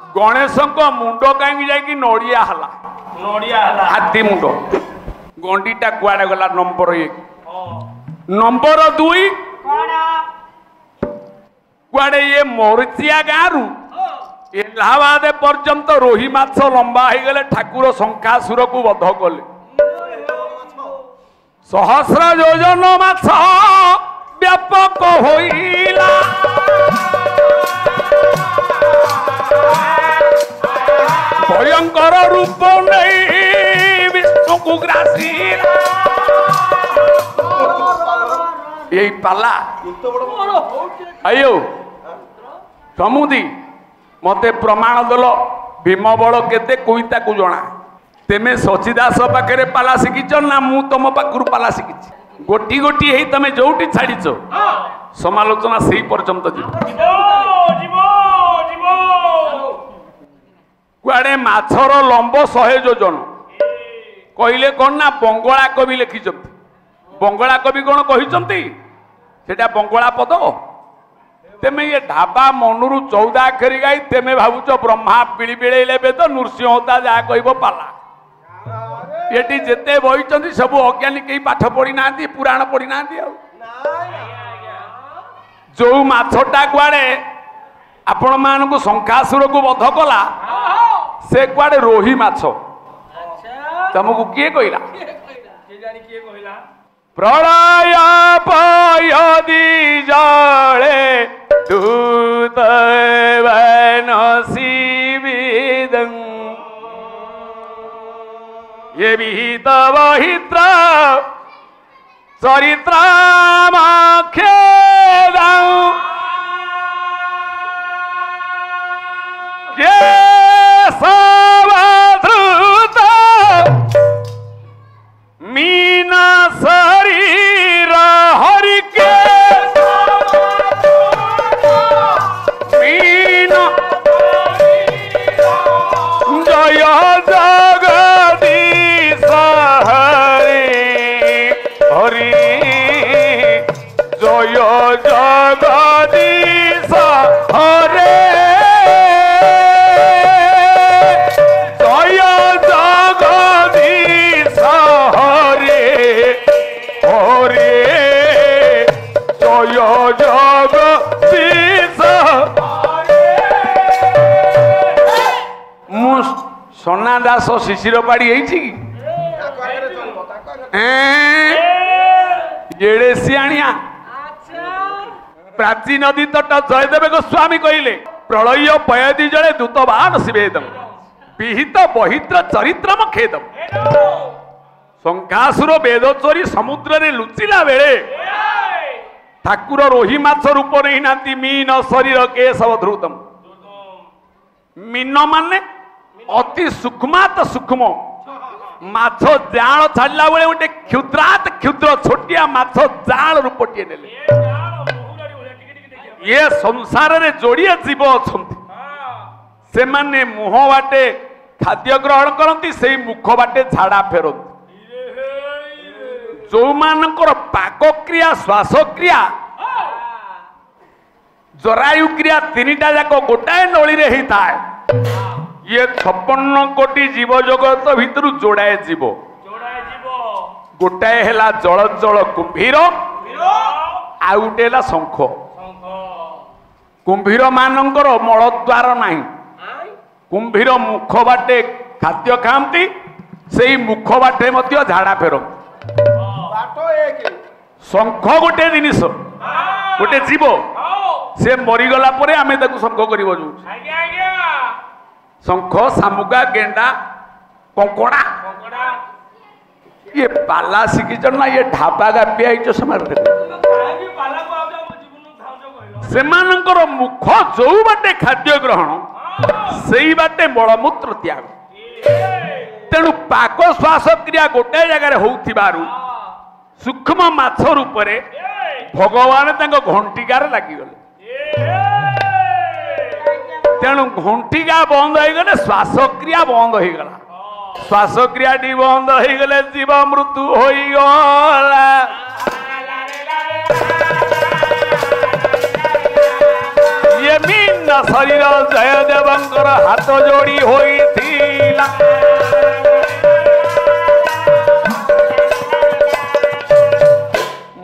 गणेश मुंड कहीं जाकि नड़िया हाथी मुंड गंडीटा कुआड़े गला नंबर 1 नंबर 2 कुआड़े ये मोरचिया गाँव इलाहाबाद पर्यंत रोही माछ लंबा हो गले ठाकुर शंखासुर को बध कले सहस्र योजन माछ व्यापक होइला भयंकर रूप नहीं विष्णु को ग्रासीला यही पाला आयो समुदी मते प्रमाण दल भीम बल केते कोईता को जना तेमे सचिदास पाखे पाला शिखिच ना मु तुम पाखु पाला शिखिच गोटी गोटी हे तमे जोटी छाड़ीच समालोचना से पर्यंत कुआड़े माछर लंब 100 योजन कहले कौन ना बंगला कवि लिखिं बंगला कवि कौन कहते सेटा बंगला पद तेमे ये ढाबा मनरू 14 अक्षरी गाई तेमे भावुच ब्रह्मा पिड़ी बिड़े बेद नृसिंह होता जहाँ कह पाला ये जिते बही सब अज्ञानी कई पाठ पढ़ी ना पुराण पढ़ी ना जो माछटा कुआड़े आपण मान शंखासुर को बध कला से कुआड़े रोही माछ तुमको किए कहला प्रलय पयदी जले दूत बनसीविदं ये विहित वहित्र चरित्रमाख्येदं ये सवधृत मीन शरीर हरि के मीन जय जगदीश हरि हरि जय जगदीश हरे सोना दास शिशिर पाड़ी जेड़े सियाणिया प्राची नदी तट जयदेव गोस्वामी कहले प्रलय पयदी जड़े दूतवान शिवेदम विहित बहित्र चरित्रम खेदम शंखासुर वेद चोरी समुद्र रे लुचिला बेले ठाकुर रोही माछ रूप नहीं नाती मीन शरीर के सब ध्रुतम मीन माने अति सूक्ष्मात सूक्ष्म माछ जाल छाड़ला बेले गोटे क्षुद्रात क्षुद्र छोटिया माछ जाल रूपटे नेले ये संसार रे जोड़िए जीव अछंती से माने मुह बाटे खाद्य ग्रहण करती से मुख बाटे झाड़ा फेरती जो मानकर पाक क्रिया श्वास क्रिया जरायु क्रिया तीनटा जाक गोटाए नली रे होता है ये 56 कोटी जीव जगत भितर जोड़ाए जीव गोटाए है जल जल कुंभीर आउ गोटे है शंख कुंभीर मानकर मलद्वार नहीं कुंभीर मुख बाटे खाद्य खाती से मुख बाटे झाड़ा फेरती शंख गोटे जिनिस गोटे जीव से मरीगला आम शंख कर शंख शामुका गेंडा कंकड़ा ये पाला शिखिच ना ये ढाबा गापिया से मुख जो बाटे खाद्य ग्रहण से बाटे मलमूत्र त्याग तेणु पाक श्वास क्रिया गोटे जगार हो सूक्ष्म माछ रूप भगवान घंटिकार लगिगले तेणु घंटिका बंद हो गले श्वासक्रिया बंद हो गला श्वासक्रिया बंद हो गले जीव मृत्यु हो गला ये मीन पूरा शरीर जयदेवंकर हाथ जोड़ी होइथिला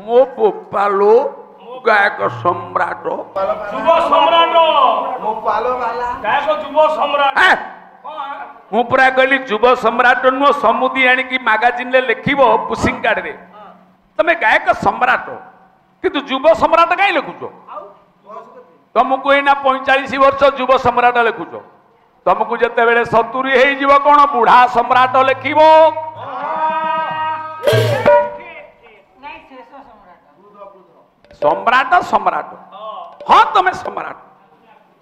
मो बोपालो गायक सम्राट युव सम्राट मो पालो वाला गायक युव सम्राट मु पूरा कहली युव सम्राट नुह समुदी आनिकी मैगजीन रे लिखिबो पुशिंग कार्ड रे तमे गायक सम्राट किंतु युव सम्राट काई लिखुछ तुमको एना 45 वर्ष युव सम्राट लिखुछ तुमको जते बेले 70 हे जीव कोन बुढ़ा सम्राट लिखिबो सम्राट सम्राट हाँ तमे सम्राट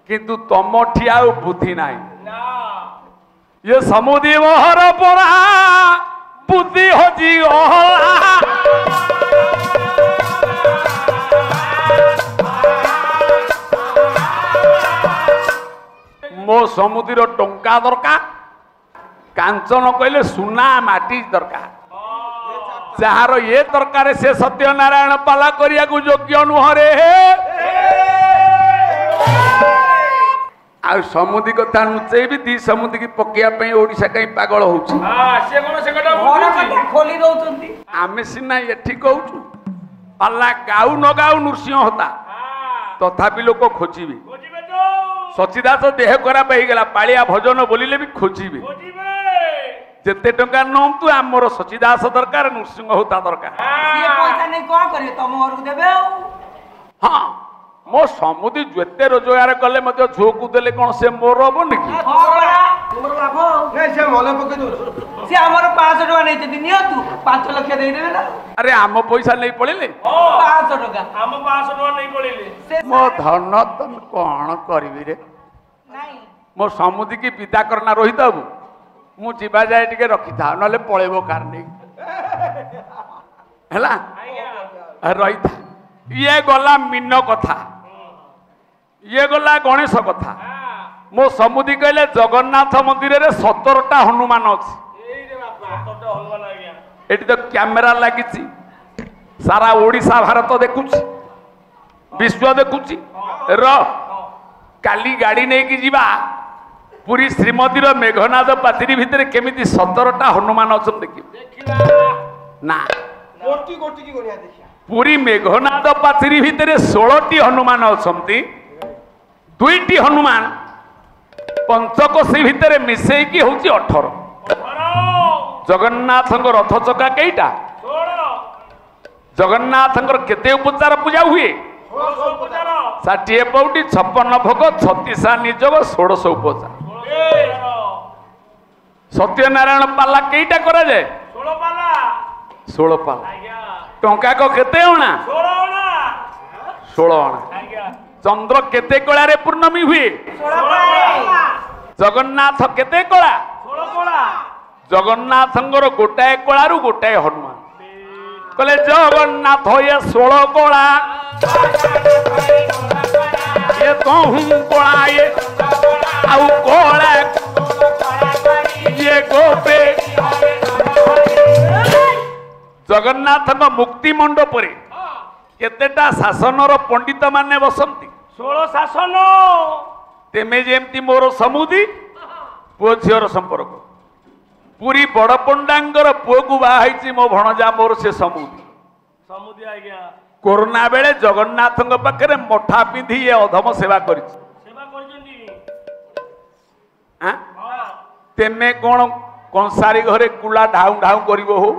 किंतु तुम ठिया बुद्धि नाही ये समुदी मोहर पड़ा बुद्धि हजी मो समुद्र टंका दरकार कांचन कहले सुना माटी दरकार जार ये दरकार से सत्यनारायण पाला करिया को योग्य नुहरे आ समुद्री कथा नुचे भी दी समुद्री की पकिया पे ओडिसा कहीं पागल होउची से कोन से कटा खोली दउचंती आमे सिना एठी कहूचु पाला गाउ न गाउ नृसिंह होता तथापि लोक खोजिबे खोजिबे तो सचिदास देह खराब हो गला पालिया भजन बोलिले भी खोजिबे खोजिबे जेते टंका नंतु आमर सचिदास दरकार नृसिंह होता दरकार ये पैसा नहीं कोन करियो तम घर को देबे हाँ मो समुदी जेते रोजगार कले मते झोकु देले कोन से मोर हबो निकी हां बड़ा तुमर लाभ नहीं से मले पके दो से हमर 500 टका नै जदी नियो तू 5 लाख दे देबे ना अरे आम पैसा नहीं पड़ेले 500 टका हम 500 टका नहीं पड़िले मो धन तम कोन करबी रे नहीं मो समुदी की विदा करना रही बाबू मु जीवा जाए टिके रखी था नले पळेबो कार नहीं हैला रही था ये गला मीन कथा ये गला गणेश कथा मो समुदी कहले जगन्नाथ मंदिर रे 17टा हनुमान अछि एई रे बापा तोटा हलवा लागिया एटी तो कैमेरा लागिछि सारा ओडिसा भारत देखुछि विश्व देखुछि र काली गाड़ी नहीं कि जीवा पूरी श्रीमंदिर मेघनाद पाचेरी भितर केमिति 17टा हनुमान अछन देखि देखिला ना गोटी गोटी की गोनिया देखिया पूरी मेघनाद पाचेरी भितर 16टी हनुमान अछंती 2टी हनुमान पंचकोशी भितर मिसेई की होची 18 जगन्नाथ रथ चका केईटा जगन्नाथ केते उपचार पूजा हुए 60 पौटी 56 भोग 36 निजोग 16 उपचार सत्यनारायण पाला केईटा करा जाए 16 पाला टंका को केते अणा 16 अणा चंद्र केते कला रे पूर्णमी हुए जगन्नाथ केते कला जगन्नाथंगर गोटाए कलारू गोटाए हनुमान कहले जगन्नाथ ये 16 कला ये कहूं कला ये आउ कला ये गोपे जगन्नाथ मुक्ति मंडप रे केतेटा शासनर पंडित माने बसंती 16 शासन तेमे जेमती मोर समुदी पुओ झीर संपर्क पूरी बड़ पंडांगर पुओ को बाहाई मो भणजा मोर से समुदी समुदी आ गया कोरोना बेले जगन्नाथ पाखे मठा पिंधि ये अधम सेवा कर सेवा करजंदी तेमे कौन कंसारी घरे कुला ढाउ ढाउ करिवो हो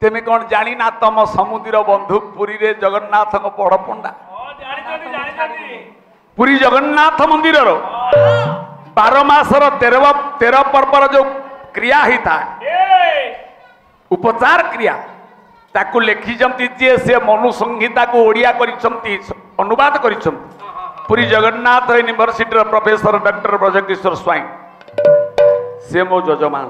तेमे कौन जानी ना तम समुद्र बंधु पुरी रे जगन्नाथ बड़ पंडा पुरी जगन्नाथ मंदिर 12 मासर 13 पर्वर जो क्रिया ही था उपचार क्रिया ताकू लेखी जे से मनु संहिता को ओडिया करिसंती अनुवाद करिसंती Puri Jagannath university professor doctor Brajakishore Swain से मो जजमान